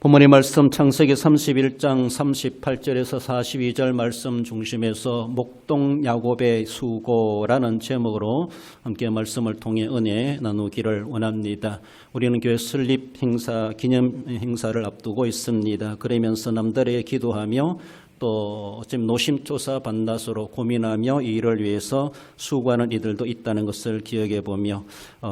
본문의 말씀 창세기 31장 38절에서 42절 말씀 중심에서 목동 야곱의 수고라는 제목으로 함께 말씀을 통해 은혜 나누기를 원합니다. 우리는 교회 설립 행사, 기념 행사를 앞두고 있습니다. 그러면서 남들에게 기도하며 또 어쩌면 노심초사 반나서로 고민하며 이 일을 위해서 수고하는 이들도 있다는 것을 기억해 보며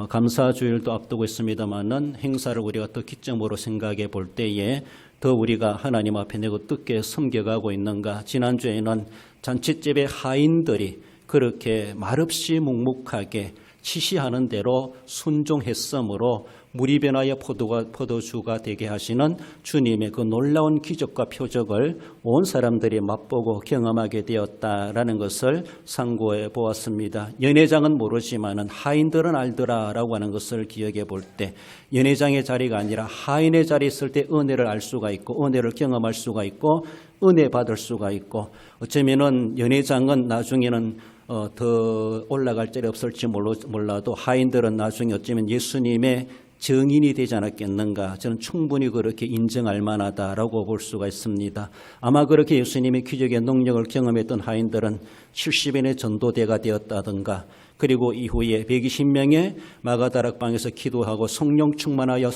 감사주일도 앞두고 있습니다만은 행사를 우리가 더 기점으로 생각해 볼 때에 더 우리가 하나님 앞에 내가 어떻게 섬겨가고 있는가. 지난주에는 잔치집의 하인들이 그렇게 말없이 묵묵하게 지시하는 대로 순종했으므로 물이 변하여 포도주가 되게 하시는 주님의 그 놀라운 기적과 표적을 온 사람들이 맛보고 경험하게 되었다라는 것을 상고해 보았습니다. 연회장은 모르지만은 하인들은 알더라라고 하는 것을 기억해 볼 때 연회장의 자리가 아니라 하인의 자리에 있을 때 은혜를 알 수가 있고 은혜를 경험할 수가 있고 은혜 받을 수가 있고 어쩌면은 연회장은 나중에는 더 올라갈 자리 없을지 몰라도 하인들은 나중에 어쩌면 예수님의 증인이 되지 않았겠는가. 저는 충분히 그렇게 인정할 만하다라고 볼 수가 있습니다. 아마 그렇게 예수님의 기적의 능력을 경험했던 하인들은 70인의 전도대가 되었다든가 그리고 이후에 120명의 마가다락방에서 기도하고 성령 충만하여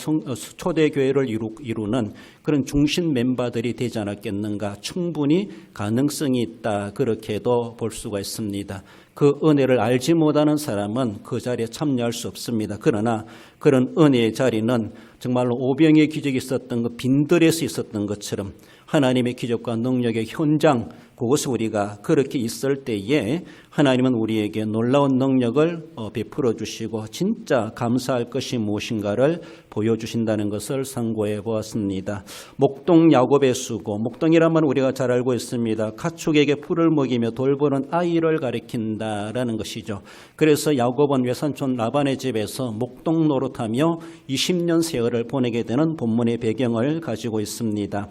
초대교회를 이루는 그런 중심 멤버들이 되지 않았겠는가. 충분히 가능성이 있다. 그렇게도 볼 수가 있습니다. 그 은혜를 알지 못하는 사람은 그 자리에 참여할 수 없습니다. 그러나 그런 은혜의 자리는 정말로 오병의 기적이 있었던 것, 빈들에서 있었던 것처럼 하나님의 기적과 능력의 현장, 그것을 우리가 그렇게 있을 때에 하나님은 우리에게 놀라운 능력을 베풀어 주시고 진짜 감사할 것이 무엇인가를 보여주신다는 것을 상고해 보았습니다. 목동 야곱의 수고, 목동이라면 우리가 잘 알고 있습니다. 가축에게 풀을 먹이며 돌보는 아이를 가리킨다라는 것이죠. 그래서 야곱은 외삼촌 라반의 집에서 목동 노릇하며 20년 세월을 보내게 되는 본문의 배경을 가지고 있습니다.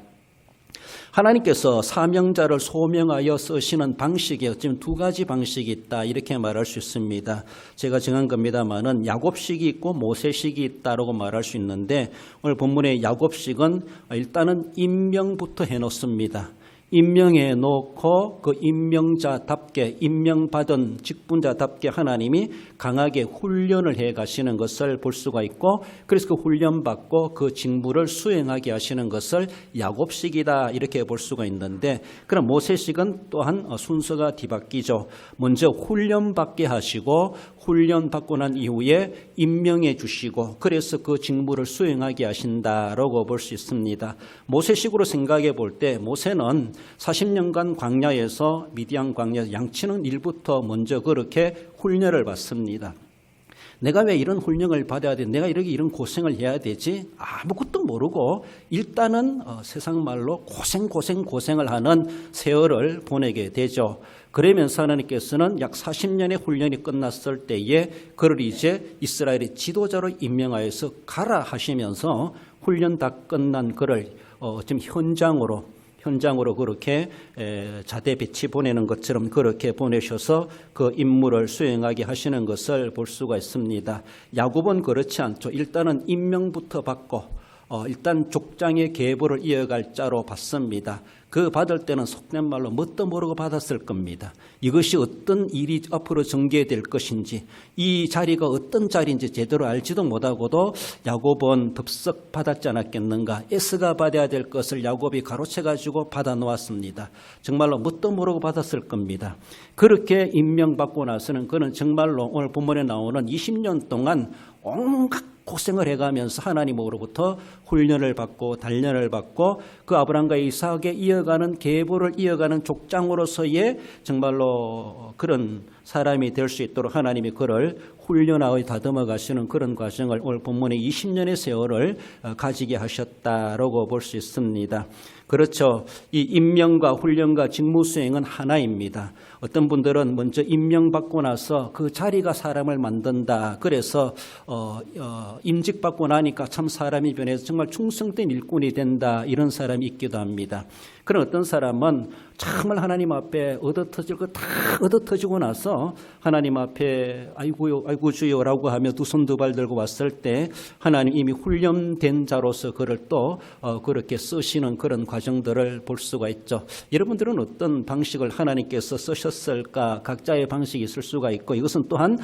하나님께서 사명자를 소명하여 쓰시는 방식이 어쩌면 두 가지 방식이 있다 이렇게 말할 수 있습니다. 제가 정한 겁니다만은 야곱식이 있고 모세식이 있다라고 말할 수 있는데 오늘 본문의 야곱식은 일단은 임명부터 해놓습니다. 임명해 놓고 그 임명자답게 임명받은 직분자답게 하나님이 강하게 훈련을 해 가시는 것을 볼 수가 있고 그래서 그 훈련받고 그 직무를 수행하게 하시는 것을 야곱식이다 이렇게 볼 수가 있는데 그럼 모세식은 또한 순서가 뒤바뀌죠. 먼저 훈련받게 하시고 훈련받고 난 이후에 임명해 주시고 그래서 그 직무를 수행하게 하신다라고 볼 수 있습니다. 모세식으로 생각해 볼 때 모세는 40년간 광야에서 미디안 광야에서 양치는 일부터 먼저 그렇게 훈련을 받습니다. 내가 왜 이런 훈련을 받아야 돼? 내가 이런 고생을 해야 되지? 아무것도 모르고 일단은 세상 말로 고생을 하는 세월을 보내게 되죠. 그러면서 하나님께서는 약 40년의 훈련이 끝났을 때에 그를 이제 이스라엘의 지도자로 임명하여서 가라 하시면서 훈련 다 끝난 그를 지금 현장으로 그렇게 자대 배치 보내는 것처럼 그렇게 보내셔서 그 임무를 수행하게 하시는 것을 볼 수가 있습니다. 야곱은 그렇지 않죠. 일단은 임명부터 받고 일단 족장의 계보를 이어갈 자로 받습니다. 그 받을 때는 속된 말로 뭣도 모르고 받았을 겁니다. 이것이 어떤 일이 앞으로 전개될 것인지 이 자리가 어떤 자리인지 제대로 알지도 못하고도 야곱은 덥석 받았지 않았겠는가. 에스가 받아야 될 것을 야곱이 가로채가지고 받아 놓았습니다. 정말로 뭣도 모르고 받았을 겁니다. 그렇게 임명받고 나서는 그는 정말로 오늘 본문에 나오는 20년 동안 온갖 고생을 해가면서 하나님으로부터 훈련을 받고 단련을 받고 그 아브라함과 이삭에 이어가는 계보를 이어가는 족장으로서의 정말로 그런 사람이 될 수 있도록 하나님이 그를 훈련하여 다듬어 가시는 그런 과정을 오늘 본문의 20년의 세월을 가지게 하셨다라고 볼 수 있습니다. 그렇죠. 이 임명과 훈련과 직무 수행은 하나입니다. 어떤 분들은 먼저 임명받고 나서 그 자리가 사람을 만든다. 그래서 임직받고 나니까 참 사람이 변해서 정말 충성된 일꾼이 된다. 이런 사람이 있기도 합니다. 그런 어떤 사람은 정말 하나님 앞에 얻어터질 거 다 얻어터지고 나서 하나님 앞에 아이고요, 아이고 주여라고 하며 두 손 두 발 들고 왔을 때 하나님 이미 훈련된 자로서 그를 또 그렇게 쓰시는 그런 과정들을 볼 수가 있죠. 여러분들은 어떤 방식을 하나님께서 쓰셨을까? 각자의 방식이 있을 수가 있고 이것은 또한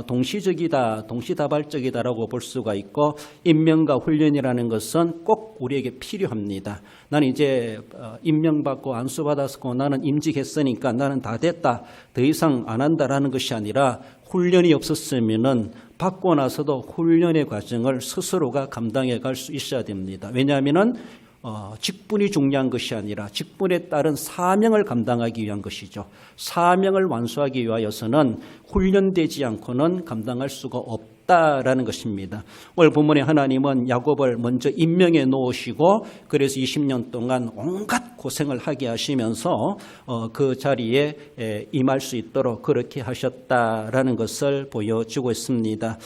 동시적이다, 동시다발적이다라고 볼 수가 있고 임명과 훈련이라는 것은 꼭 우리에게 필요합니다. 나는 이제 임명받고 안수받았고 나는 임직했으니까 나는 다 됐다, 더 이상 안 한다라는 것이 아니라 훈련이 없었으면은 받고 나서도 훈련의 과정을 스스로가 감당해 갈 수 있어야 됩니다. 왜냐하면은 직분이 중요한 것이 아니라 직분에 따른 사명을 감당하기 위한 것이죠. 사명을 완수하기 위하여서는 훈련되지 않고는 감당할 수가 없다라는 것입니다. 오늘 본문에 하나님은 야곱을 먼저 임명해 놓으시고 그래서 20년 동안 온갖 고생을 하게 하시면서 그 자리에 임할 수 있도록 그렇게 하셨다라는 것을 보여주고 있습니다.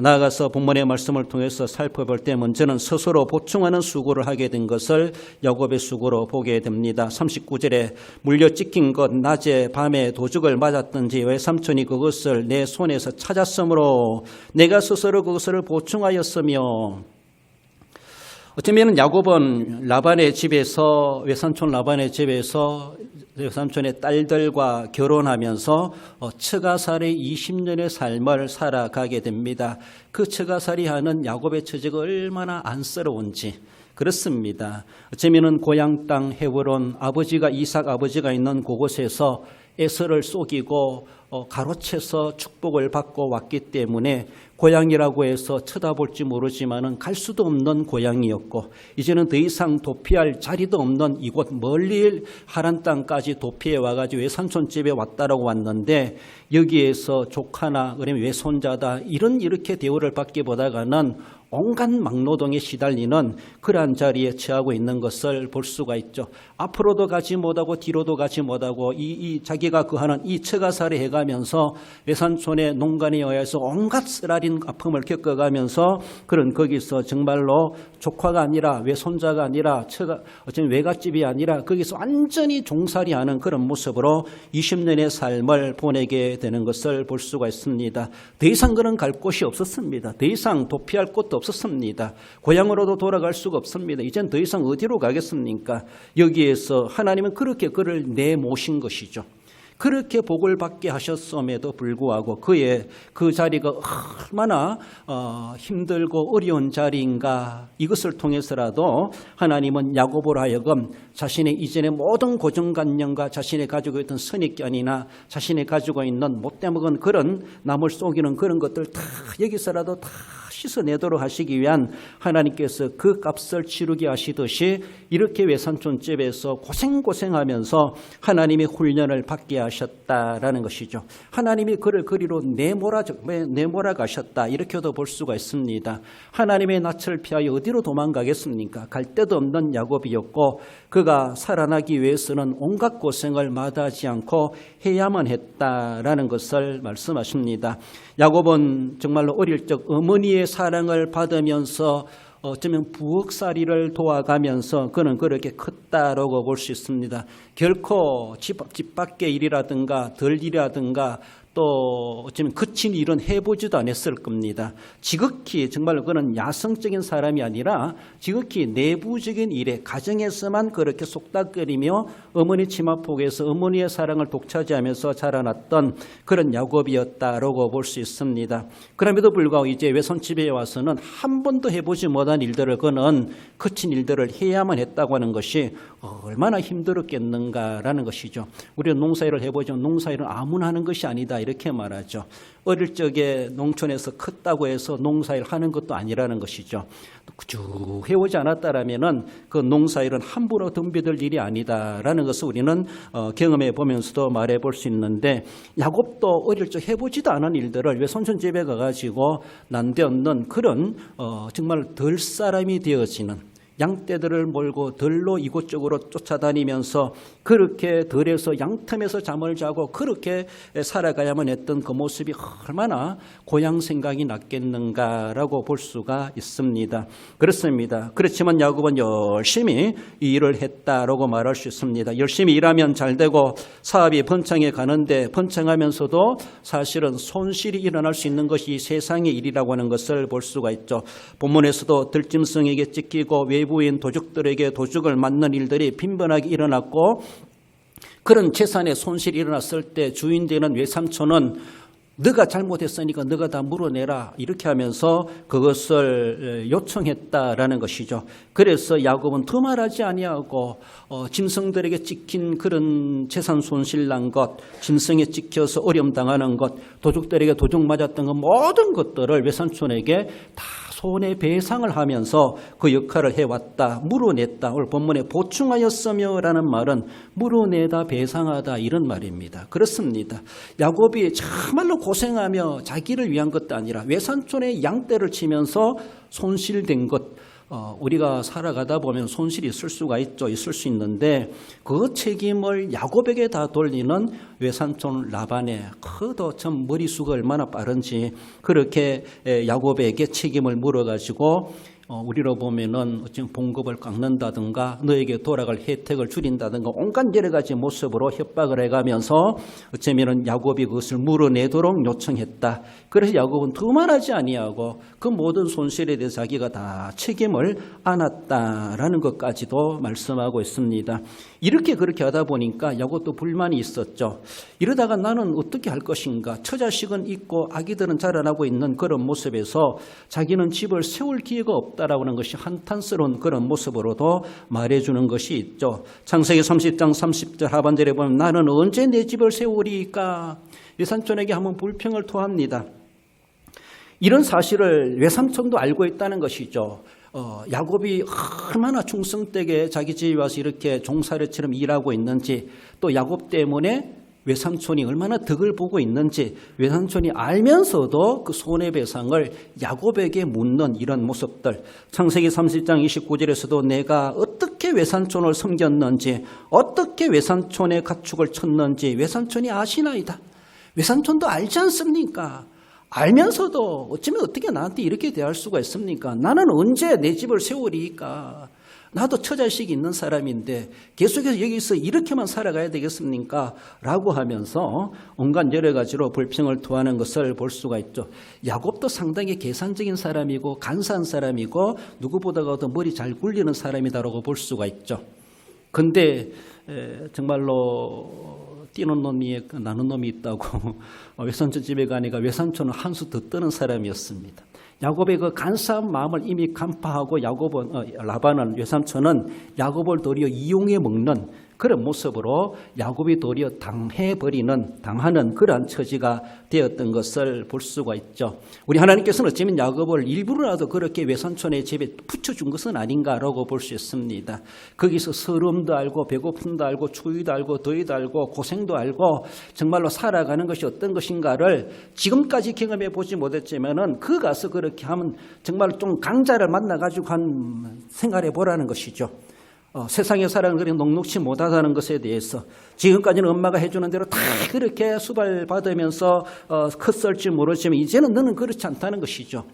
나아가서 본문의 말씀을 통해서 살펴볼 때 먼저는 스스로 보충하는 수고를 하게 된 것을 야곱의 수고로 보게 됩니다. 39절에 물려 찢긴 것 낮에 밤에 도둑을 맞았던지 외삼촌이 그것을 내 손에서 찾았으므로 내가 스스로 그것을 보충하였으며. 어쩌면 야곱은 라반의 집에서 외삼촌 라반의 집에서 외삼촌의 딸들과 결혼하면서 처가살이 20년의 삶을 살아가게 됩니다. 그 처가살이 하는 야곱의 처지가 얼마나 안쓰러운지 그렇습니다. 어쩌면 고향 땅 헤브론 아버지가 이삭 아버지가 있는 그곳에서 에서를 속이고 가로채서 축복을 받고 왔기 때문에 고향이라고 해서 쳐다볼지 모르지만은 갈 수도 없는 고향이었고 이제는 더 이상 도피할 자리도 없는 이곳 멀리 하란 땅까지 도피해 와가지고 외삼촌 집에 왔다라고 왔는데 여기에서 조카나 그러면 외손자다 이렇게 대우를 받기보다는 온갖 막노동에 시달리는 그러한 자리에 처하고 있는 것을 볼 수가 있죠. 앞으로도 가지 못하고 뒤로도 가지 못하고 자기가 그하는 이 처가살이 해가면서 외삼촌의 농간에 의해서 온갖 쓰라린 아픔을 겪어가면서 그런 거기서 정말로 조카가 아니라 외손자가 아니라 어쩌면 외갓집이 아니라 거기서 완전히 종살이하는 그런 모습으로 20년의 삶을 보내게 되는 것을 볼 수가 있습니다. 더 이상 그는 갈 곳이 없었습니다. 더 이상 도피할 곳도 없었습니다. 고향으로도 돌아갈 수가 없습니다. 이젠 더 이상 어디로 가겠습니까? 여기에서 하나님은 그렇게 그를 내모신 것이죠. 그렇게 복을 받게 하셨음에도 불구하고 그의 그 자리가 얼마나 힘들고 어려운 자리인가 이것을 통해서라도 하나님은 야곱으로 하여금 자신의 이전의 모든 고정관념과 자신이 가지고 있던 선입견이나 자신이 가지고 있는 못되먹은 그런 남을 속이는 그런 것들 다 여기서라도 다 씻어내도록 하시기 위한 하나님께서 그 값을 치르게 하시듯이 이렇게 외삼촌 집에서 고생하면서 하나님의 훈련을 받게 하셨다라는 것이죠. 하나님이 그를 그리로 내몰아 가셨다 이렇게도 볼 수가 있습니다. 하나님의 낯을 피하여 어디로 도망가겠습니까? 갈 데도 없는 야곱이었고 그가 살아나기 위해서는 온갖 고생을 마다하지 않고 해야만 했다라는 것을 말씀하십니다. 야곱은 정말로 어릴 적 어머니의 사랑을 받으면서 어쩌면 부엌살이를 도와가면서 그는 그렇게 컸다라고 볼 수 있습니다. 결코 집 밖의 일이라든가 덜 일이라든가 또 어쩌면 거친 일은 해보지도 않았을 겁니다. 지극히 정말로 그는 야성적인 사람이 아니라 지극히 내부적인 일에 가정에서만 그렇게 속닥거리며 어머니 치마폭에서 어머니의 사랑을 독차지하면서 자라났던 그런 야곱이었다라고 볼 수 있습니다. 그럼에도 불구하고 이제 외손집에 와서는 한 번도 해보지 못한 일들을 그는 거친 일들을 해야만 했다고 하는 것이 얼마나 힘들었겠는가라는 것이죠. 우리가 농사일을 해보지만 농사일은 아무나 하는 것이 아니다 이렇게 말하죠. 어릴 적에 농촌에서 컸다고 해서 농사일 하는 것도 아니라는 것이죠. 쭉 해오지 않았다라면은 그 농사일은 함부로 덤비들 일이 아니다라는 것을 우리는 경험해 보면서도 말해 볼 수 있는데 야곱도 어릴 적 해보지도 않은 일들을 외손촌 집에 가가지고 난데없는 그런 정말 덜 사람이 되어지는 양떼들을 몰고 들로 이곳저곳으로 쫓아다니면서 그렇게 들에서 양틈에서 잠을 자고 그렇게 살아가야만 했던 그 모습이 얼마나 고향 생각이 났겠는가라고 볼 수가 있습니다. 그렇습니다. 그렇지만 야곱은 열심히 이 일을 했다라고 말할 수 있습니다. 열심히 일하면 잘 되고 사업이 번창해 가는데 번창하면서도 사실은 손실이 일어날 수 있는 것이 세상의 일이라고 하는 것을 볼 수가 있죠. 본문에서도 들짐승에게 찢기고 외부인 도적들에게 도적을 맞는 일들이 빈번하게 일어났고 그런 재산의 손실이 일어났을 때 주인 되는 외삼촌은 너가 잘못했으니까 너가 다 물어내라 이렇게 하면서 그것을 요청했다라는 것이죠. 그래서 야곱은 더 말하지 아니하고 짐승들에게 찍힌 그런 재산 손실 난 것, 짐승에 찍혀서 어려움 당하는 것, 도둑들에게 도둑 맞았던 것 모든 것들을 외삼촌에게 다 손해배상을 하면서 그 역할을 해왔다. 물어냈다. 오늘 본문에 보충하였으며 라는 말은 물어내다 배상하다 이런 말입니다. 그렇습니다. 야곱이 참말로 고생하며 자기를 위한 것도 아니라 외삼촌의 양떼를 치면서 손실된 것, 우리가 살아가다 보면 손실이 있을 수가 있죠. 있을 수 있는데 그 책임을 야곱에게 다 돌리는 외삼촌 라반의 그도 참 머리수가 얼마나 빠른지 그렇게 야곱에게 책임을 물어가지고 우리로 보면은 어쩌면 봉급을 깎는다든가 너에게 돌아갈 혜택을 줄인다든가 온갖 여러 가지 모습으로 협박을 해가면서 어쩌면은 야곱이 그것을 물어내도록 요청했다. 그래서 야곱은 더 말하지 아니하고 그 모든 손실에 대해서 자기가 다 책임을 안았다라는 것까지도 말씀하고 있습니다. 이렇게 그렇게 하다 보니까 야곱도 불만이 있었죠. 이러다가 나는 어떻게 할 것인가. 처자식은 있고 아기들은 자라나고 있는 그런 모습에서 자기는 집을 세울 기회가 없다라고 하는 것이 한탄스러운 그런 모습으로도 말해주는 것이 있죠. 창세기 30장 30절 하반절에 보면 나는 언제 내 집을 세우리까. 외삼촌에게 한번 불평을 토합니다. 이런 사실을 외삼촌도 알고 있다는 것이죠. 야곱이 얼마나 충성되게 자기 집에 와서 이렇게 종살이처럼 일하고 있는지 또 야곱 때문에 외삼촌이 얼마나 덕을 보고 있는지 외삼촌이 알면서도 그 손해배상을 야곱에게 묻는 이런 모습들 창세기 30장 29절에서도 내가 어떻게 외삼촌을 섬겼는지 어떻게 외삼촌의 가축을 쳤는지 외삼촌이 아시나이다. 외삼촌도 알지 않습니까? 알면서도 어쩌면 어떻게 나한테 이렇게 대할 수가 있습니까? 나는 언제 내 집을 세우리까? 나도 처자식이 있는 사람인데 계속해서 여기서 이렇게만 살아가야 되겠습니까? 라고 하면서 온갖 여러 가지로 불평을 토하는 것을 볼 수가 있죠. 야곱도 상당히 계산적인 사람이고 간사한 사람이고 누구보다도 머리 잘 굴리는 사람이다라고 볼 수가 있죠. 근데 정말로 뛰는 놈이 나는 놈이 있다고 외삼촌 집에 가니까 외삼촌은 한 수 더 뜨는 사람이었습니다. 야곱의 그 간사한 마음을 이미 간파하고 라반은 외삼촌은 야곱을 도리어 이용해 먹는 그런 모습으로 야곱이 도리어 당하는 그러한 처지가 되었던 것을 볼 수가 있죠. 우리 하나님께서는 어쩌면 야곱을 일부러라도 그렇게 외삼촌의 집에 붙여준 것은 아닌가라고 볼 수 있습니다. 거기서 서러움도 알고 배고픔도 알고 추위도 알고 더위도 알고 고생도 알고 정말로 살아가는 것이 어떤 것인가를 지금까지 경험해 보지 못했지만은 그 가서 그렇게 하면 정말 좀 강자를 만나가지고 한 생활해 보라는 것이죠. 세상에 살아가는 그렇게 녹록치 못하다는 것에 대해서 지금까지는 엄마가 해주는 대로 다 그렇게 수발받으면서 컸을지 모르지만 이제는 너는 그렇지 않다는 것이죠.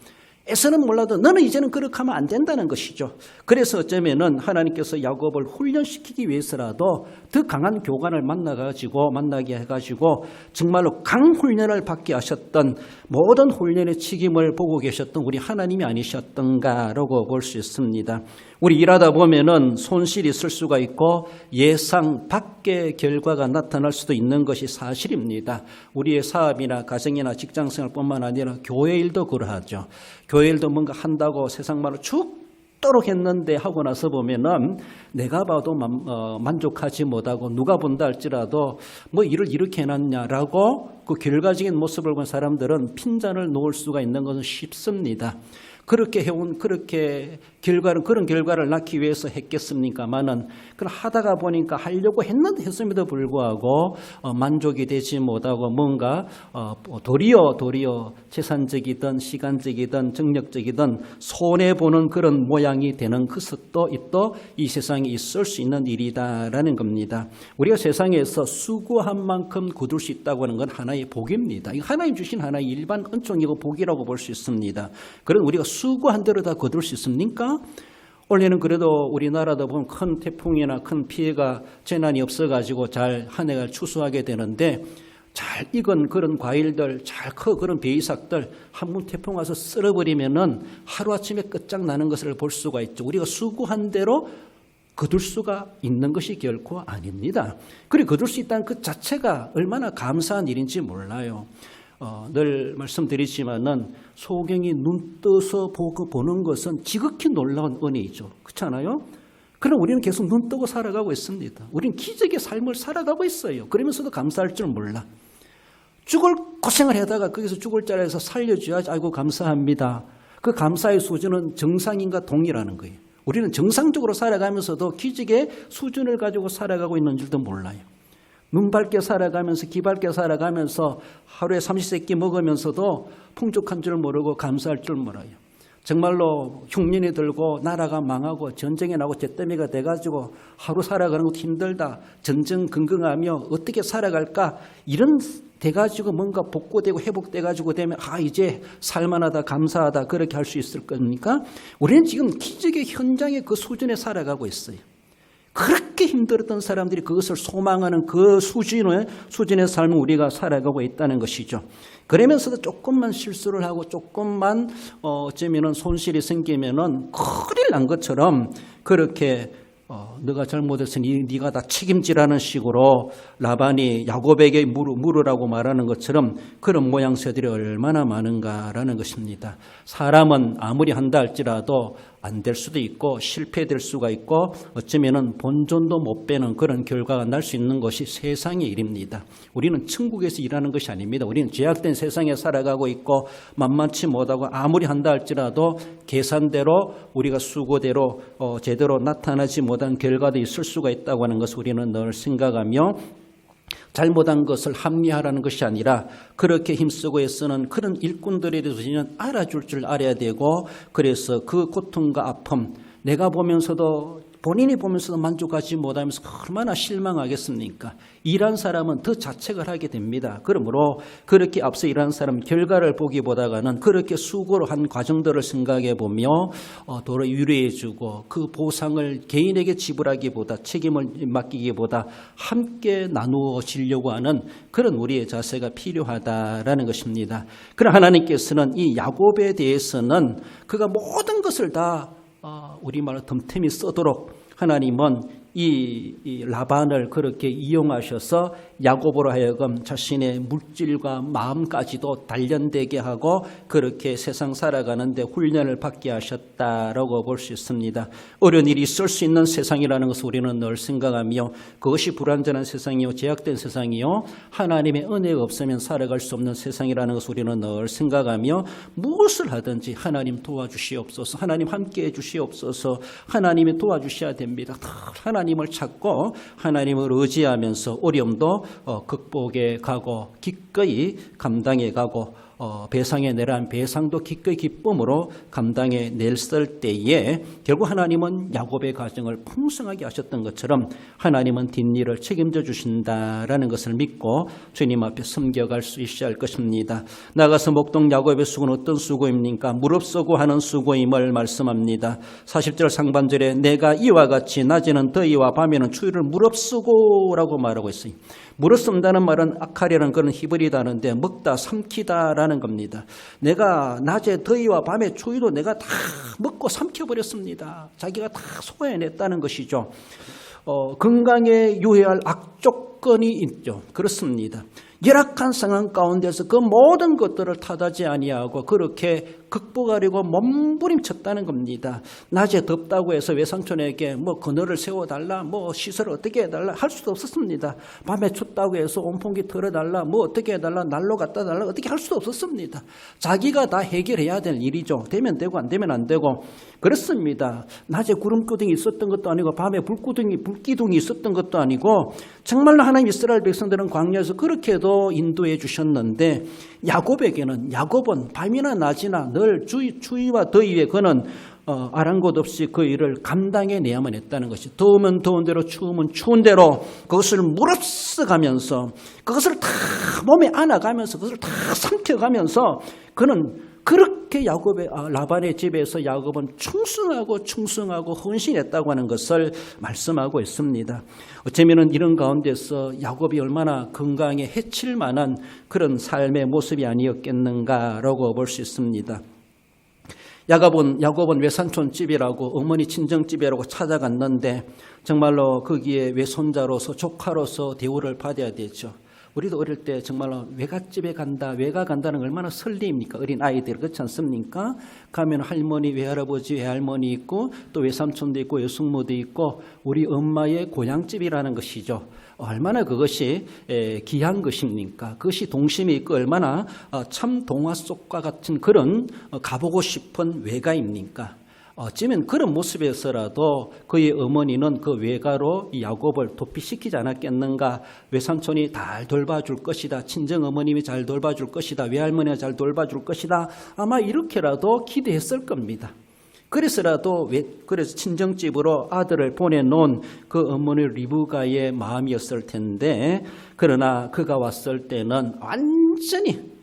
애서는 몰라도 너는 이제는 그렇게 하면 안 된다는 것이죠. 그래서 어쩌면은 하나님께서 야곱을 훈련시키기 위해서라도 더 강한 교관을 만나게 해가지고 정말로 강훈련을 받게 하셨던 모든 훈련의 책임을 보고 계셨던 우리 하나님이 아니셨던가라고 볼 수 있습니다. 우리 일하다 보면은 손실이 있을 수가 있고 예상 밖의 결과가 나타날 수도 있는 것이 사실입니다. 우리의 사업이나 가정이나 직장생활뿐만 아니라 교회 일도 그러하죠. 교회 일도 뭔가 한다고 세상 말로 죽도록 했는데 하고 나서 보면은 내가 봐도 만족하지 못하고 누가 본다 할지라도 뭐 일을 이렇게 해놨냐라고 그 결과적인 모습을 본 사람들은 핀잔을 놓을 수가 있는 것은 쉽습니다. 그렇게 해온 그런 결과를 낳기 위해서 했겠습니까마는 그걸 하다가 보니까 하려고 했음에도 불구하고 만족이 되지 못하고 뭔가 도리어 재산적이든 시간적이든 정력적이든 손해 보는 그런 모양이 되는 것도 이 세상에 있을 수 있는 일이다라는 겁니다. 우리가 세상에서 수고한 만큼 거둘 수 있다고 하는 건 하나의 복입니다. 이거 하나님 주신 하나의 일반 은총이고 복이라고 볼 수 있습니다. 그런 우리가 수고한 대로 다 거둘 수 있습니까? 원래는 그래도 우리나라도 보면 큰 태풍이나 큰 피해가 재난이 없어가지고 잘 한 해가 추수하게 되는데 잘 익은 그런 과일들, 잘 커 그런 배이삭들 한 번 태풍 와서 쓸어버리면은 하루아침에 끝장나는 것을 볼 수가 있죠. 우리가 수고한 대로 거둘 수가 있는 것이 결코 아닙니다. 그리고 거둘 수 있다는 그 자체가 얼마나 감사한 일인지 몰라요. 늘 말씀드리지만은 소경이 눈 떠서 보는 것은 지극히 놀라운 은혜이죠. 그렇잖아요? 그럼 우리는 계속 눈 뜨고 살아가고 있습니다. 우리는 기적의 삶을 살아가고 있어요. 그러면서도 감사할 줄 몰라. 죽을 고생을 하다가 거기서 죽을 자리에서 살려줘야지 아이고 감사합니다. 그 감사의 수준은 정상인과 동일하는 거예요. 우리는 정상적으로 살아가면서도 기적의 수준을 가지고 살아가고 있는 줄도 몰라요. 눈 밝게 살아가면서 귀 밝게 살아가면서 하루에 30세끼 먹으면서도 풍족한 줄 모르고 감사할 줄 몰라요. 정말로 흉년이 들고 나라가 망하고 전쟁이 나고 잿더미가 돼가지고 하루 살아가는 것도 힘들다. 전전긍긍하며 어떻게 살아갈까 이런 돼가지고 뭔가 복구되고 회복돼가지고 되면 이제 살만하다 감사하다 그렇게 할 수 있을 겁니까? 우리는 지금 기적의 현장의 그 수준에 살아가고 있어요. 그렇게 힘들었던 사람들이 그것을 소망하는 그 수준의 삶을 우리가 살아가고 있다는 것이죠. 그러면서도 조금만 실수를 하고 조금만 어쩌면은 손실이 생기면은 큰일 난 것처럼 그렇게 너가 잘못했으니 네가 다 책임지라는 식으로 라반이 야곱에게 물으라고 말하는 것처럼 그런 모양새들이 얼마나 많은가라는 것입니다. 사람은 아무리 한다 할지라도 안 될 수도 있고 실패될 수가 있고 어쩌면은 본전도 못 빼는 그런 결과가 날 수 있는 것이 세상의 일입니다. 우리는 천국에서 일하는 것이 아닙니다. 우리는 죄악된 세상에 살아가고 있고 만만치 못하고 아무리 한다 할지라도 계산대로 우리가 수고대로 제대로 나타나지 못한 결과도 있을 수가 있다고 하는 것을 우리는 늘 생각하며 잘못한 것을 합리화하는 것이 아니라 그렇게 힘쓰고 애쓰는 그런 일꾼들에 대해서 우리는 알아줄 줄 알아야 되고 그래서 그 고통과 아픔 내가 보면서도 본인이 보면서도 만족하지 못하면서 얼마나 실망하겠습니까? 일한 사람은 더 자책을 하게 됩니다. 그러므로 그렇게 앞서 일한 사람은 결과를 보기보다는 그렇게 수고로 한 과정들을 생각해 보며 도로 위로해 주고 그 보상을 개인에게 지불하기보다 책임을 맡기기보다 함께 나누어지려고 하는 그런 우리의 자세가 필요하다라는 것입니다. 그러나 하나님께서는 이 야곱에 대해서는 그가 모든 것을 다 우리말로 덤템이 쓰도록 하나님은 이 라반을 그렇게 이용하셔서 야곱으로 하여금 자신의 물질과 마음까지도 단련되게 하고 그렇게 세상 살아가는데 훈련을 받게 하셨다라고 볼 수 있습니다. 어려운 일이 있을 수 있는 세상이라는 것을 우리는 늘 생각하며 그것이 불완전한 세상이요 제약된 세상이요 하나님의 은혜가 없으면 살아갈 수 없는 세상이라는 것을 우리는 늘 생각하며 무엇을 하든지 하나님 도와주시옵소서 하나님 함께해 주시옵소서 하나님이 도와주셔야 됩니다. 하나님을 찾고 하나님을 의지하면서 어려움도 극복해 가고 기꺼이 감당해 가고 배상에 내란 배상도 기꺼이 기쁨으로 감당해 냈을 때에 결국 하나님은 야곱의 가정을 풍성하게 하셨던 것처럼 하나님은 뒷일을 책임져 주신다라는 것을 믿고 주님 앞에 섬겨갈 수 있어야 할 것입니다. 나가서 목동 야곱의 수고는 어떤 수고입니까? 무릅쓰고 하는 수고임을 말씀합니다. 40절 상반절에 내가 이와 같이 낮에는 더위와 밤에는 추위를 무릅쓰고라고 말하고 있어요. 무릅쓴다는 말은 아카리라는 그런 히브리 단어인데 먹다 삼키다라는 겁니다. 내가 낮에 더위와 밤에 추위도 내가 다 먹고 삼켜버렸습니다. 자기가 다 소화해냈다는 것이죠. 건강에 유해할 악조건이 있죠. 그렇습니다. 열악한 상황 가운데서 그 모든 것들을 탓하지 아니하고 그렇게 극복하려고 몸부림쳤다는 겁니다. 낮에 덥다고 해서 외삼촌에게 뭐 그늘을 세워달라, 뭐 시설을 어떻게 해달라 할 수도 없었습니다. 밤에 춥다고 해서 온풍기 틀어달라, 뭐 어떻게 해달라, 난로 갖다 달라 어떻게 할 수도 없었습니다. 자기가 다 해결해야 될 일이죠. 되면 되고 안 되면 안 되고 그렇습니다. 낮에 구름기둥이 있었던 것도 아니고 밤에 불기둥이 있었던 것도 아니고 정말로 하나님 이스라엘 백성들은 광야에서 그렇게도 인도해 주셨는데 야곱은 밤이나 낮이나 늘 추위와 더위에 그는 아랑곳 없이 그 일을 감당해내야만 했다는 것이, 더우면 더운 대로 추우면 추운 대로 그것을 무릅쓰가면서 그것을 다 몸에 안아가면서 그것을 다 삼켜가면서 그는 그렇게 라반의 집에서 야곱은 충성하고 헌신했다고 하는 것을 말씀하고 있습니다. 어쩌면 이런 가운데서 야곱이 얼마나 건강에 해칠 만한 그런 삶의 모습이 아니었겠는가라고 볼 수 있습니다. 야곱은 외삼촌 집이라고 어머니 친정집이라고 찾아갔는데 정말로 거기에 외손자로서 조카로서 대우를 받아야 되죠. 우리도 어릴 때 정말로 외갓집에 간다, 외가 간다는 얼마나 설레입니까? 어린 아이들 그렇지 않습니까? 가면 할머니, 외할아버지, 외할머니 있고 또 외삼촌도 있고 외숙모도 있고 우리 엄마의 고향집이라는 것이죠. 얼마나 그것이 귀한 것입니까? 그것이 동심이 있고 얼마나 참 동화 속과 같은 그런 가보고 싶은 외가입니까? 어쩌면 그런 모습에서라도 그의 어머니는 그 외가로 야곱을 도피시키지 않았겠는가. 외삼촌이 잘 돌봐줄 것이다, 친정어머님이 잘 돌봐줄 것이다, 외할머니가 잘 돌봐줄 것이다, 아마 이렇게라도 기대했을 겁니다. 그래서 친정집으로 아들을 보내놓은 그 어머니 리브가의 마음이었을 텐데, 그러나 그가 왔을 때는 완전히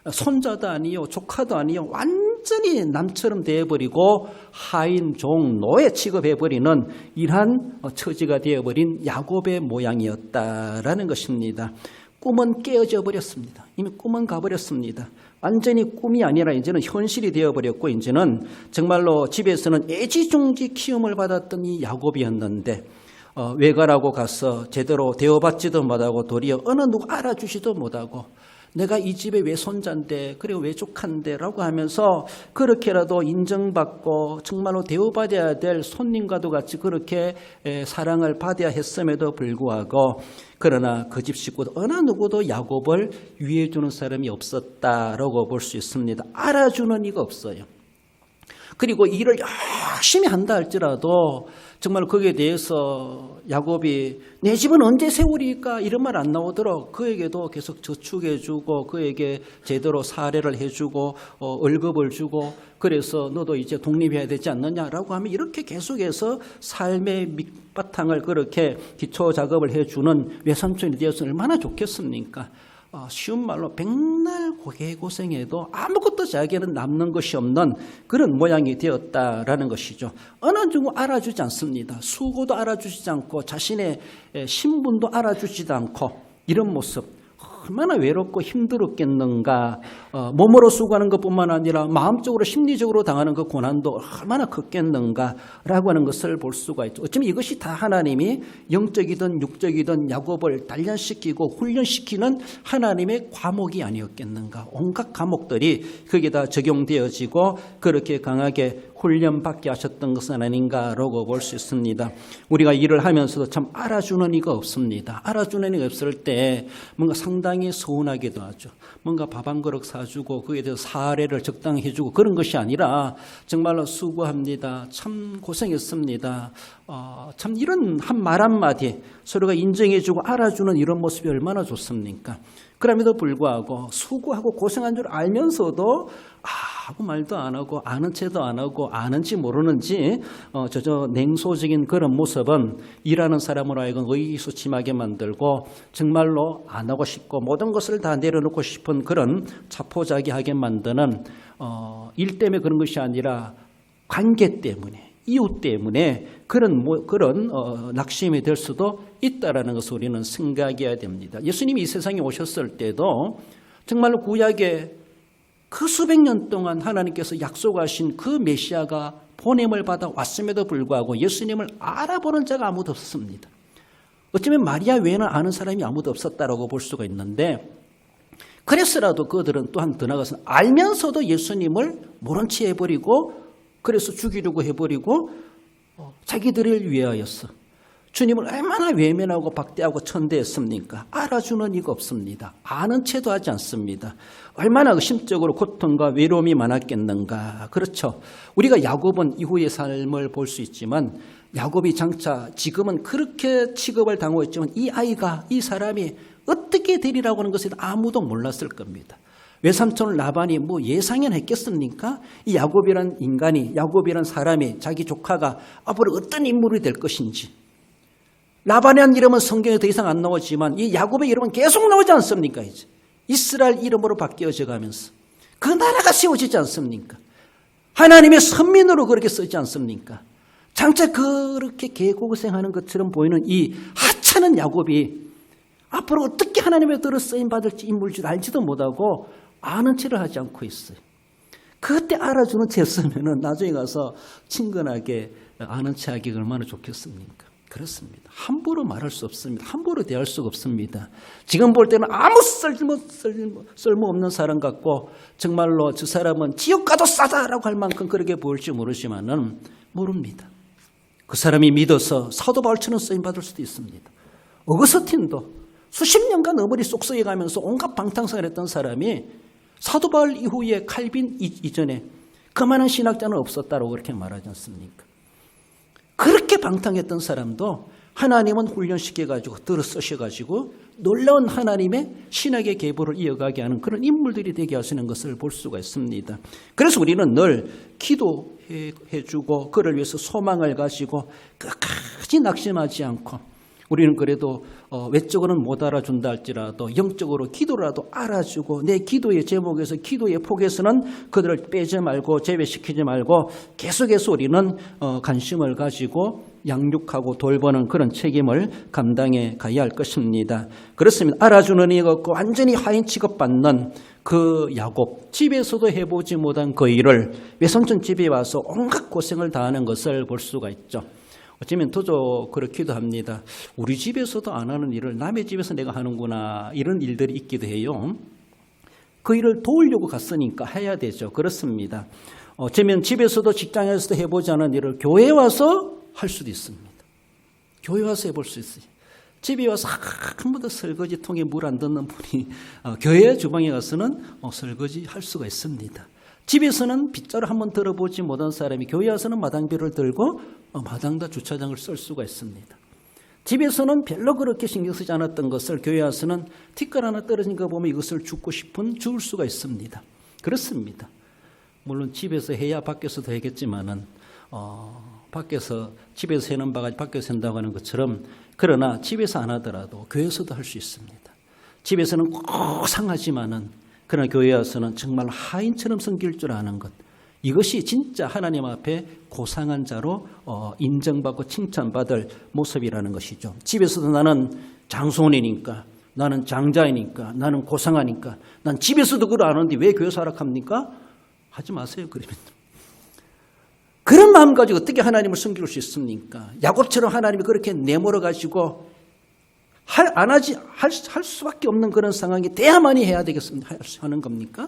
손자도 아니요 조카도 아니요 완전히 남처럼 되어버리고 하인 종 노예 취급해버리는 이러한 처지가 되어버린 야곱의 모양이었다라는 것입니다. 꿈은 깨어져 버렸습니다. 이미 꿈은 가버렸습니다. 완전히 꿈이 아니라 이제는 현실이 되어버렸고, 이제는 정말로 집에서는 애지중지 키움을 받았던 이 야곱이었는데 외가라고 가서 제대로 대어받지도 못하고 도리어 어느 누구 알아주지도 못하고 내가 이 집의 외손자인데 그리고 외조카인데 라고 하면서 그렇게라도 인정받고 정말로 대우받아야 될 손님과도 같이 그렇게 사랑을 받아야 했음에도 불구하고, 그러나 그 집 식구도 어느 누구도 야곱을 위해주는 사람이 없었다라고 볼 수 있습니다. 알아주는 이가 없어요. 그리고 일을 열심히 한다 할지라도 정말 거기에 대해서 야곱이 내 집은 언제 세우리까 이런 말 안 나오도록 그에게도 계속 저축해주고 그에게 제대로 사례를 해주고 월급을 주고, 그래서 너도 이제 독립해야 되지 않느냐라고 하면 이렇게 계속해서 삶의 밑바탕을 그렇게 기초 작업을 해주는 외삼촌이 되어서 얼마나 좋겠습니까? 쉬운 말로 백날 고생해도 아무것도 자기에는 남는 것이 없는 그런 모양이 되었다라는 것이죠. 어느 누구 알아주지 않습니다. 수고도 알아주지 않고 자신의 신분도 알아주지도 않고 이런 모습, 얼마나 외롭고 힘들었겠는가. 몸으로 수고하는 것뿐만 아니라 마음적으로 심리적으로 당하는 그 고난도 얼마나 컸겠는가라고 하는 것을 볼 수가 있죠. 어쩌면 이것이 다 하나님이 영적이든 육적이든 야곱을 단련시키고 훈련시키는 하나님의 과목이 아니었겠는가. 온갖 과목들이 거기에 다 적용되어지고 그렇게 강하게 훈련받게 하셨던 것은 아닌가라고 볼 수 있습니다. 우리가 일을 하면서도 참 알아주는 이가 없습니다. 알아주는 이가 없을 때 뭔가 상당히 서운하기도 하죠. 뭔가 밥 한 그릇 사주고 그에 대해서 사례를 적당히 해주고 그런 것이 아니라 정말로 수고합니다, 참 고생했습니다, 참 이런 한 말 한마디 서로가 인정해주고 알아주는 이런 모습이 얼마나 좋습니까? 그럼에도 불구하고 수고하고 고생한 줄 알면서도 아무 말도 안 하고 아는 체도 안 하고 아는지 모르는지 저 냉소적인 그런 모습은 일하는 사람으로 하여금 의기소침하게 만들고 정말로 안 하고 싶고 모든 것을 다 내려놓고 싶은 그런 자포자기하게 만드는 일 때문에 그런 것이 아니라 관계 때문에, 이웃 때문에 그런 낙심이 될 수도 있다라는 것을 우리는 생각해야 됩니다. 예수님이 이 세상에 오셨을 때도 정말로 구약에 그 수백 년 동안 하나님께서 약속하신 그 메시아가 보냄을 받아 왔음에도 불구하고 예수님을 알아보는 자가 아무도 없었습니다. 어쩌면 마리아 외에는 아는 사람이 아무도 없었다라고 볼 수가 있는데, 그래서라도 그들은 또한 더 나가서 알면서도 예수님을 모른 채 해버리고 그래서 죽이려고 해버리고 자기들을 위하여서 주님을 얼마나 외면하고 박대하고 천대했습니까? 알아주는 이가 없습니다. 아는 채도 하지 않습니다. 얼마나 의심적으로 고통과 외로움이 많았겠는가. 그렇죠. 우리가 야곱은 이후의 삶을 볼 수 있지만 야곱이 장차 지금은 그렇게 취급을 당하고 있지만 이 아이가 이 사람이 어떻게 되리라고 하는 것을 아무도 몰랐을 겁니다. 외삼촌 라반이 뭐 예상은 했겠습니까? 이 야곱이란 인간이 야곱이란 사람이 자기 조카가 앞으로 어떤 인물이 될 것인지. 라반이라는 이름은 성경에 더 이상 안 나오지만 이 야곱의 이름은 계속 나오지 않습니까? 이제 이스라엘 이름으로 바뀌어져 가면서 그 나라가 세워지지 않습니까? 하나님의 선민으로 그렇게 쓰지 않습니까? 장차 그렇게 개고생하는 것처럼 보이는 이 하찮은 야곱이 앞으로 어떻게 하나님의 뜻으로 쓰임받을지 인물인 줄 알지도 못하고 아는 체를 하지 않고 있어요. 그때 알아주는 채였으면 나중에 가서 친근하게 아는 체하기 얼마나 좋겠습니까? 그렇습니다. 함부로 말할 수 없습니다. 함부로 대할 수가 없습니다. 지금 볼 때는 아무 쓸모없는 사람 같고 정말로 저 사람은 지옥 가도 싸다라고 할 만큼 그렇게 보일지 모르지만은 모릅니다. 그 사람이 믿어서 사도 바울처럼 쓰임받을 수도 있습니다. 어거스틴도 수십 년간 어머니 속 썩어가면서 온갖 방탕상을 했던 사람이 사도 바울 이후에 칼빈 이전에 그만한 신학자는 없었다고 그렇게 말하지 않습니까? 그렇게 방탕했던 사람도 하나님은 훈련시켜가지고 들어 쓰셔가지고 놀라운 하나님의 신학의 계보를 이어가게 하는 그런 인물들이 되게 하시는 것을 볼 수가 있습니다. 그래서 우리는 늘 기도해주고 그를 위해서 소망을 가지고 끝까지 낙심하지 않고 우리는 그래도 외적으로는 못 알아준다 할지라도 영적으로 기도라도 알아주고 내 기도의 제목에서 기도의 폭에서는 그들을 빼지 말고 제외시키지 말고 계속해서 우리는 관심을 가지고 양육하고 돌보는 그런 책임을 감당해 가야 할 것입니다. 그렇습니다. 알아주는 이가 없고 완전히 하인 취급받는 그 야곱, 집에서도 해보지 못한 그 일을 외삼촌 집에 와서 온갖 고생을 다하는 것을 볼 수가 있죠. 어쩌면 더더 그렇기도 합니다. 우리 집에서도 안 하는 일을 남의 집에서 내가 하는구나 이런 일들이 있기도 해요. 그 일을 도우려고 갔으니까 해야 되죠. 그렇습니다. 어쩌면 집에서도 직장에서도 해보지 않은 일을 교회에 와서 할 수도 있습니다. 교회 와서 해볼 수 있어요. 집에 와서 한 번도 설거지통에 물 안 넣는 분이 교회 주방에 가서는 설거지 할 수가 있습니다. 집에서는 빗자루 한번 들어보지 못한 사람이 교회 와서는 마당비를 들고 마당다 주차장을 쓸 수가 있습니다. 집에서는 별로 그렇게 신경 쓰지 않았던 것을 교회 와서는 티끌 하나 떨어진 거 보면 이것을 줍고 싶은 줄 수가 있습니다. 그렇습니다. 물론 집에서 해야 밖에서도 해야겠지만은 밖에서 집에서 해는 바가 밖에서 한다고 하는 것처럼 그러나 집에서 안 하더라도 교회에서도 할 수 있습니다. 집에서는 꼭 상하지만은 그러나 교회 와서는 정말 하인처럼 섬길 줄 아는 것. 이것이 진짜 하나님 앞에 고상한 자로 인정받고 칭찬받을 모습이라는 것이죠. 집에서도 나는 장손이니까, 나는 장자이니까, 나는 고상하니까, 난 집에서도 그걸 아는데 왜 교회에서 하락합니까? 하지 마세요. 그러면. 그런 마음 가지고 어떻게 하나님을 섬길 수 있습니까? 야곱처럼 하나님이 그렇게 내몰아가지고 할 수밖에 없는 그런 상황이 돼야만이 해야 되겠습니다. 하는 겁니까?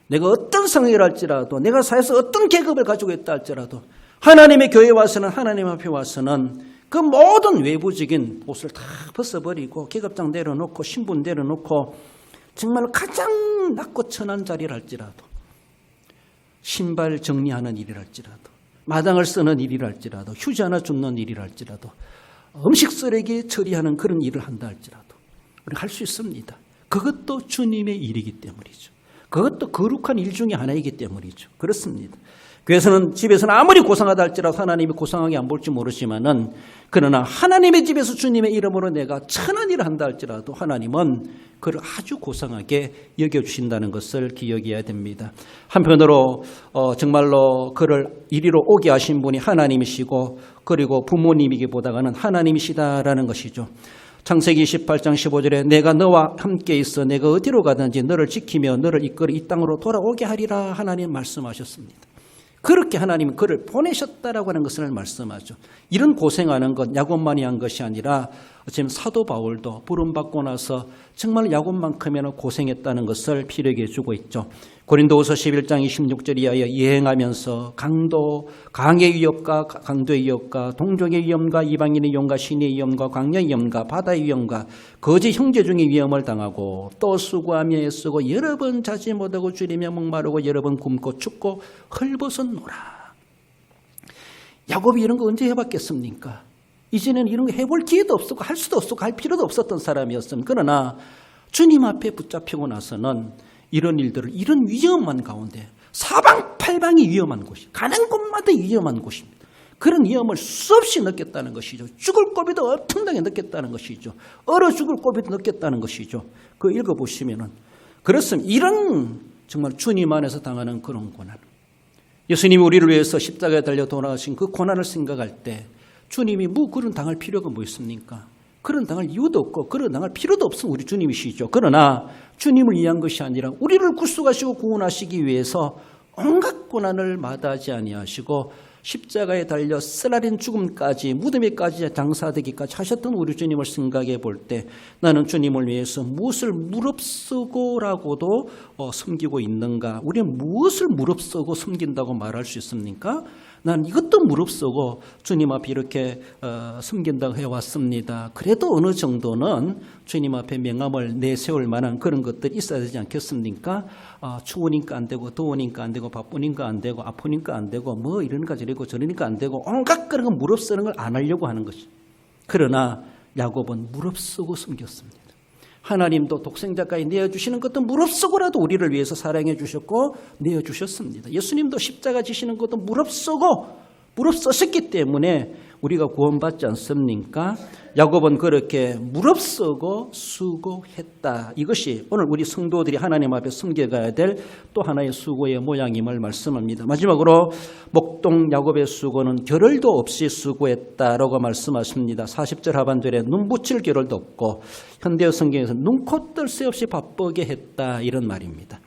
내가 어떤 상황이라 할지라도 내가 사회에서 어떤 계급을 가지고 있다 할지라도 하나님의 교회에 와서는 하나님 앞에 와서는 그 모든 외부적인 옷을 다 벗어버리고 계급장 내려놓고 신분 내려놓고 정말 가장 낮고 천한 자리를 할지라도 신발 정리하는 일이랄지라도 마당을 쓰는 일이랄지라도 휴지 하나 줍는 일이랄지라도 음식 쓰레기 처리하는 그런 일을 한다 할지라도 우리가 할 수 있습니다. 그것도 주님의 일이기 때문이죠. 그것도 거룩한 일 중에 하나이기 때문이죠. 그렇습니다. 교회에서는 집에서는 아무리 고상하다 할지라도 하나님이 고상하게 안 볼지 모르지만은 그러나 하나님의 집에서 주님의 이름으로 내가 천한 일을 한다 할지라도 하나님은 그를 아주 고상하게 여겨주신다는 것을 기억해야 됩니다. 한편으로 정말로 그를 이리로 오게 하신 분이 하나님이시고 그리고 부모님이기보다는 하나님이시다라는 것이죠. 창세기 28장 15절에 내가 너와 함께 있어 내가 어디로 가든지 너를 지키며 너를 이끌어 이 땅으로 돌아오게 하리라 하나님 말씀하셨습니다. 그렇게 하나님은 그를 보내셨다라고 하는 것을 말씀하죠. 이런 고생하는 것 야곱만이 한 것이 아니라 지금 사도 바울도 부름받고 나서 정말 야곱만큼이나 고생했다는 것을 피력해 주고 있죠. 고린도후서 11장 26절 이하에 여행하면서 강의 위협과 강도의 위협과 동족의 위험과 이방인의 위험과 신의 위험과 광야의 위험과 바다의 위험과 거짓 형제 중의 위험을 당하고 또 수고하며 애쓰고 여러 번 자지 못하고 줄이며 목마르고 여러 번 굶고 춥고 헐벗었노라. 야곱이 이런 거 언제 해봤겠습니까? 이제는 이런 거 해볼 기회도 없었고 할 수도 없었고 할 필요도 없었던 사람이었습니다. 그러나 주님 앞에 붙잡히고 나서는 이런 일들을 이런 위험한 가운데 사방팔방이 위험한 곳이 가는 곳마다 위험한 곳입니다. 그런 위험을 수없이 느꼈다는 것이죠. 죽을 고비도 엄청나게 느꼈다는 것이죠. 얼어 죽을 고비도 느꼈다는 것이죠. 그거 읽어보시면은 그렇습니다. 이런 정말 주님 안에서 당하는 그런 고난, 예수님이 우리를 위해서 십자가에 달려 돌아가신 그 고난을 생각할 때 주님이 그런 당할 필요가 뭐 있습니까? 그런 당할 이유도 없고 그런 당할 필요도 없으면 우리 주님이시죠. 그러나 주님을 위한 것이 아니라 우리를 구속하시고 구원하시기 위해서 온갖 고난을 마다하지 아니하시고 십자가에 달려 쓰라린 죽음까지 무덤에까지 장사되기까지 하셨던 우리 주님을 생각해 볼 때 나는 주님을 위해서 무엇을 무릅쓰고라고도 섬기고 있는가? 우리는 무엇을 무릅쓰고 섬긴다고 말할 수 있습니까? 난 이것도 무릅쓰고 주님 앞에 이렇게 섬긴다고 해왔습니다. 그래도 어느 정도는 주님 앞에 명함을 내세울 만한 그런 것들이 있어야 되지 않겠습니까? 추우니까 안 되고 더우니까 안 되고 바쁘니까 안 되고 아프니까 안 되고 뭐 이러니까 저러고 저러니까 안 되고 온갖 그런 거 무릅쓰는 걸 안 하려고 하는 것이. 그러나 야곱은 무릅쓰고 섬겼습니다. 하나님도 독생자까지 내어주시는 것도 무릅쓰고라도 우리를 위해서 사랑해 주셨고 내어주셨습니다. 예수님도 십자가 지시는 것도 무릅쓰셨기 때문에 우리가 구원받지 않습니까? 야곱은 그렇게 무릅쓰고 수고했다. 이것이 오늘 우리 성도들이 하나님 앞에 섬겨가야 될 또 하나의 수고의 모양임을 말씀합니다. 마지막으로 목동 야곱의 수고는 겨를도 없이 수고했다라고 말씀하십니다. 40절 하반절에 눈 붙일 겨를도 없고 현대어 성경에서 눈코 뜰 새 없이 바쁘게 했다 이런 말입니다.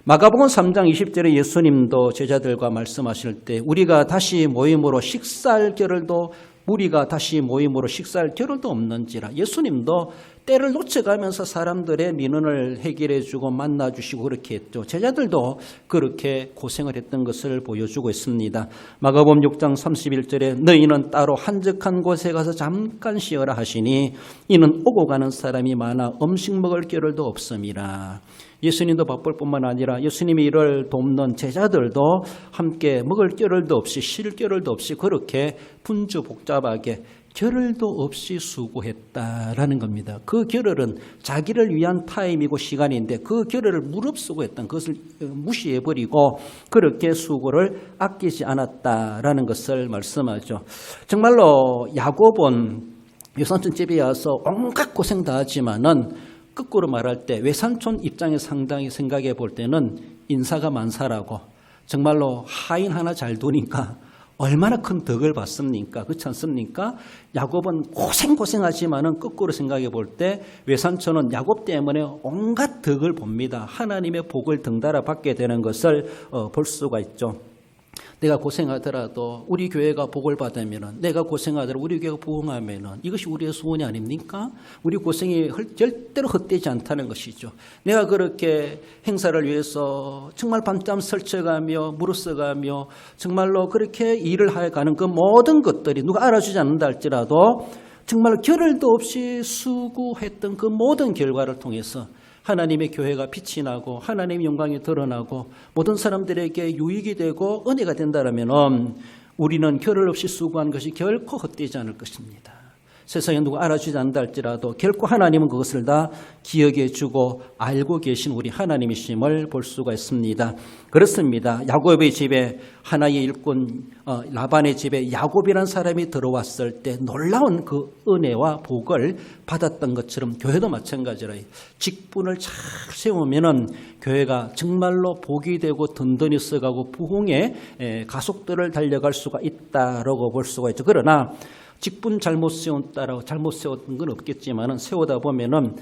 마가복음 3장 20절에 예수님도 제자들과 말씀하실 때 우리가 다시 모임으로 식사할 겨를도 무리가 다시 모임으로 식사할 겨를도 없는지라. 예수님도 때를 놓쳐가면서 사람들의 민원을 해결해 주고 만나 주시고 그렇게 했죠. 제자들도 그렇게 고생을 했던 것을 보여주고 있습니다. 마가복음 6장 31절에 너희는 따로 한적한 곳에 가서 잠깐 쉬어라 하시니 이는 오고 가는 사람이 많아 음식 먹을 겨를도 없음이라. 예수님도 바쁠 뿐만 아니라 예수님이 이를 돕는 제자들도 함께 먹을 겨를도 없이 쉴 겨를도 없이 그렇게 분주복잡하게 겨를도 없이 수고했다라는 겁니다. 그 겨를은 자기를 위한 타임이고 시간인데 그 겨를을 무릅쓰고 했던 그것을 무시해버리고 그렇게 수고를 아끼지 않았다라는 것을 말씀하죠. 정말로 야곱은 외삼촌 집에 와서 온갖 고생 다 하지만은 거꾸로 말할 때 외삼촌 입장에 상당히 생각해 볼 때는 인사가 만사라고 정말로 하인 하나 잘 두니까 얼마나 큰 덕을 받습니까? 그렇지 않습니까? 야곱은 고생하지만은 거꾸로 생각해 볼 때 외삼촌은 야곱 때문에 온갖 덕을 봅니다. 하나님의 복을 덩달아 받게 되는 것을 볼 수가 있죠. 내가 고생하더라도 우리 교회가 복을 받으면은 내가 고생하더라도 우리 교회가 부흥하면은 이것이 우리의 소원이 아닙니까? 우리 고생이 절대로 헛되지 않다는 것이죠. 내가 그렇게 행사를 위해서 정말 밤잠 설쳐가며 무릎써가며 정말로 그렇게 일을 해가는 그 모든 것들이 누가 알아주지 않는다 할지라도 정말 겨를도 없이 수고했던 그 모든 결과를 통해서 하나님의 교회가 빛이 나고 하나님의 영광이 드러나고 모든 사람들에게 유익이 되고 은혜가 된다면 우리는 겨를 없이 수고한 것이 결코 헛되지 않을 것입니다. 세상에 누가 알아주지 않는다 할지라도 결코 하나님은 그것을 다 기억해 주고 알고 계신 우리 하나님이심을 볼 수가 있습니다. 그렇습니다. 야곱의 집에 하나의 일꾼 라반의 집에 야곱이라는 사람이 들어왔을 때 놀라운 그 은혜와 복을 받았던 것처럼 교회도 마찬가지라. 직분을 잘 세우면은 교회가 정말로 복이 되고 든든히 써가고 부흥의 가속도를 달려갈 수가 있다라고 볼 수가 있죠. 그러나 직분 잘못 세웠던 건 없겠지만은 세우다 보면은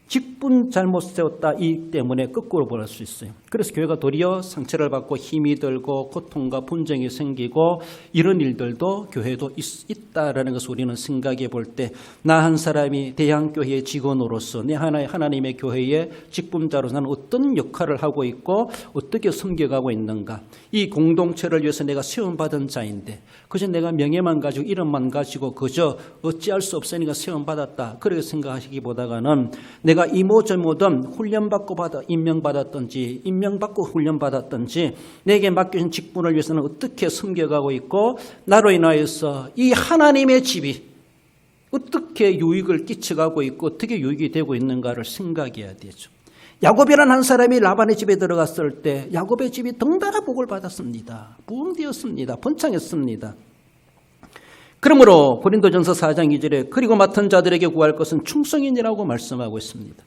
직분 잘못 세웠다 이 때문에 거꾸로 벌할 수 있어요. 그래서 교회가 도리어 상처를 받고 힘이 들고 고통과 분쟁이 생기고 이런 일들도 교회도 있다라는 것을 우리는 생각해 볼 때 나 한 사람이 대형교회의 직원으로서 내 하나님의 교회의 직분자로서 나는 어떤 역할을 하고 있고 어떻게 섬겨가고 있는가. 이 공동체를 위해서 내가 세움받은 자인데 그저 내가 명예만 가지고 이름만 가지고 그저 어찌할 수 없으니까 세움받았다 그렇게 생각하시기보다는 내가 이모저모든 훈련받고 임명받았든지 임명받고 훈련받았든지 내게 맡겨진 직분을 위해서는 어떻게 섬겨가고 있고 나로 인하여서 이 하나님의 집이 어떻게 유익을 끼쳐가고 있고 어떻게 유익이 되고 있는가를 생각해야 되죠. 야곱이라는 한 사람이 라반의 집에 들어갔을 때 야곱의 집이 덩달아 복을 받았습니다. 부흥되었습니다. 번창했습니다. 그러므로 고린도전서 4장 2절에 그리고 맡은 자들에게 구할 것은 충성인이라고 말씀하고 있습니다.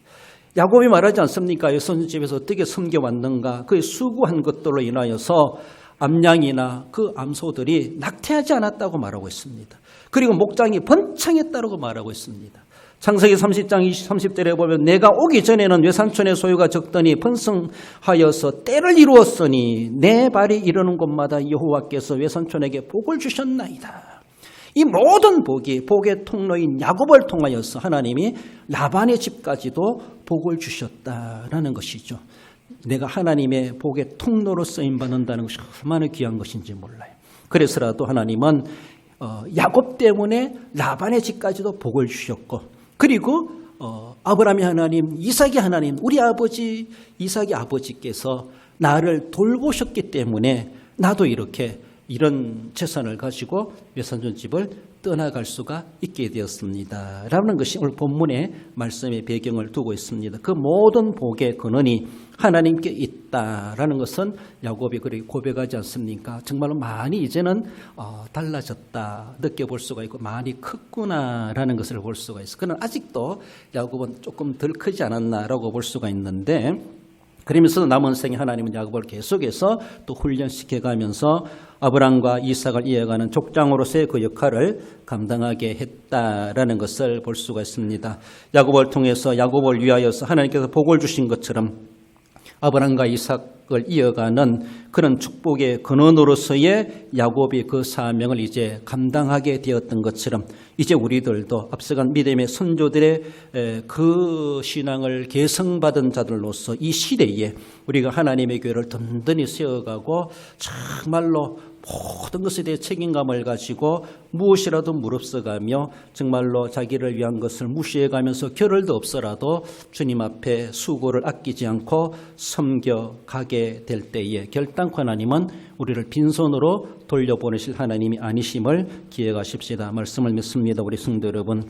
야곱이 말하지 않습니까? 여선 집에서 어떻게 섬겨왔는가 그 수고한 것들로 인하여서 암양이나 그 암소들이 낙태하지 않았다고 말하고 있습니다. 그리고 목장이 번창했다고 말하고 있습니다. 창세기 30장 30절에 보면 내가 오기 전에는 외산촌의 소유가 적더니 번성하여서 때를 이루었으니 내 발이 이르는 곳마다 여호와께서 외산촌에게 복을 주셨나이다. 이 모든 복이 복의 통로인 야곱을 통하여서 하나님이 라반의 집까지도 복을 주셨다라는 것이죠. 내가 하나님의 복의 통로로 쓰임받는다는 것이 얼마나 귀한 것인지 몰라요. 그래서라도 하나님은 야곱 때문에 라반의 집까지도 복을 주셨고 그리고 아브라함의 하나님, 이삭의 하나님, 우리 아버지 이삭의 아버지께서 나를 돌보셨기 때문에 나도 이런 재산을 가지고 외산촌 집을 떠나갈 수가 있게 되었습니다. 라는 것이 오늘 본문의 말씀의 배경을 두고 있습니다. 그 모든 복의 근원이 하나님께 있다라는 것은 야곱이 그렇게 고백하지 않습니까? 정말로 많이 이제는 달라졌다 느껴볼 수가 있고 많이 컸구나라는 것을 볼 수가 있어요. 그러나 아직도 야곱은 조금 덜 크지 않았나라고 볼 수가 있는데 그러면서 남은 생에 하나님은 야곱을 계속해서 또 훈련시켜가면서 아브람과 이삭을 이어가는 족장으로서의 그 역할을 감당하게 했다라는 것을 볼 수가 있습니다. 야곱을 통해서 야곱을 위하여서 하나님께서 복을 주신 것처럼 아브람과 이삭을 이어가는 그런 축복의 근원으로서의 야곱이 그 사명을 이제 감당하게 되었던 것처럼 이제 우리들도 앞서간 믿음의 선조들의 그 신앙을 계승받은 자들로서 이 시대에 우리가 하나님의 교회를 든든히 세워가고 정말로 모든 것에 대해 책임감을 가지고 무엇이라도 무릅써가며 정말로 자기를 위한 것을 무시해가면서 겨를도 없어라도 주님 앞에 수고를 아끼지 않고 섬겨가게 될 때에 결단코 하나님은 우리를 빈손으로 돌려보내실 하나님이 아니심을 기억하십시다. 말씀을 믿습니다. 우리 성도 여러분,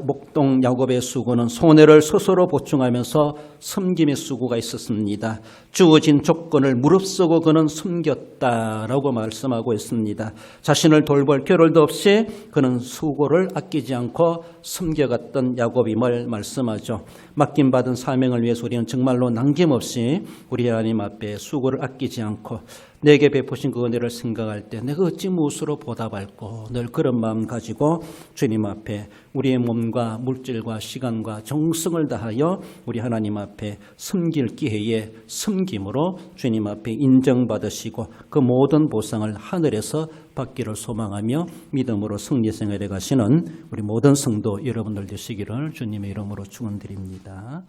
목동 야곱의 수고는 손해를 스스로 보충하면서 섬김의 수고가 있었습니다. 주어진 조건을 무릅쓰고 그는 섬겼다라고 말씀하고 있습니다. 자신을 돌볼 겨를도 없이 그는 수고를 아끼지 않고 섬겨갔던 야곱임을 말씀하죠. 맡김받은 사명을 위해서 우리는 정말로 남김없이 우리 하나님 앞에 수고를 아끼지 않고 내게 베푸신 그 은혜를 생각할 때 내가 어찌 무엇으로 보답할꼬 늘 그런 마음 가지고 주님 앞에 우리의 몸과 물질과 시간과 정성을 다하여 우리 하나님 앞에 섬길 기회에 섬김으로 주님 앞에 인정받으시고 그 모든 보상을 하늘에서 받기를 소망하며 믿음으로 승리생활에 가시는 우리 모든 성도 여러분들 되시기를 주님의 이름으로 축원드립니다.